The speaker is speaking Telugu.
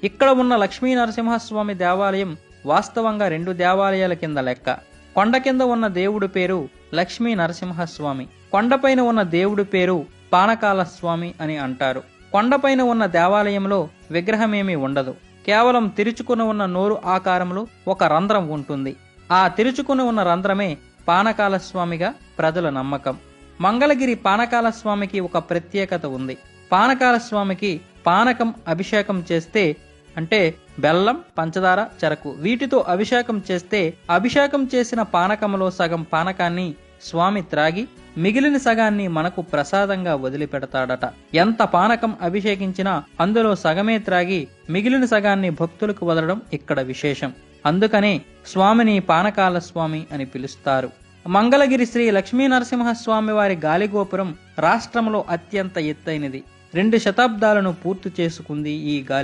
ఇక్కడ ఉన్న లక్ష్మీ నరసింహస్వామి దేవాలయం వాస్తవంగా 2 దేవాలయాల కింద లెక్క. కొండ కింద ఉన్న దేవుడి పేరు లక్ష్మీ నరసింహస్వామి, కొండపైన ఉన్న దేవుడి పేరు పానకాల స్వామి అని అంటారు. కొండపైన ఉన్న దేవాలయంలో విగ్రహమేమీ ఉండదు. కేవలం తెరుచుకుని ఉన్న నోరు ఆకారంలో ఒక రంధ్రం ఉంటుంది. ఆ తెరుచుకుని ఉన్న రంధ్రమే పానకాల స్వామిగా ప్రజల నమ్మకం. మంగళగిరి పానకాల స్వామికి ఒక ప్రత్యేకత ఉంది. పానకాల స్వామికి పానకం అభిషేకం చేస్తే, అంటే బెల్లం, పంచదార, చెరకు వీటితో అభిషేకం చేస్తే అభిషేకం చేసిన పానకంలో సగం పానకాన్ని స్వామి త్రాగి మిగిలిన సగాన్ని మనకు ప్రసాదంగా వదిలిపెడతాడట. ఎంత పానకం అభిషేకించినా అందులో సగమే త్రాగి మిగిలిన సగాన్ని భక్తులకు వదలడం ఇక్కడ విశేషం. అందుకనే స్వామిని పానకాల స్వామి అని పిలుస్తారు. మంగళగిరి శ్రీ లక్ష్మీ నరసింహస్వామి వారి గాలిగోపురం రాష్ట్రంలో అత్యంత ఎత్తైనది. 2 శతాబ్దాలను పూర్తి చేసుకుంది ఈ గాలి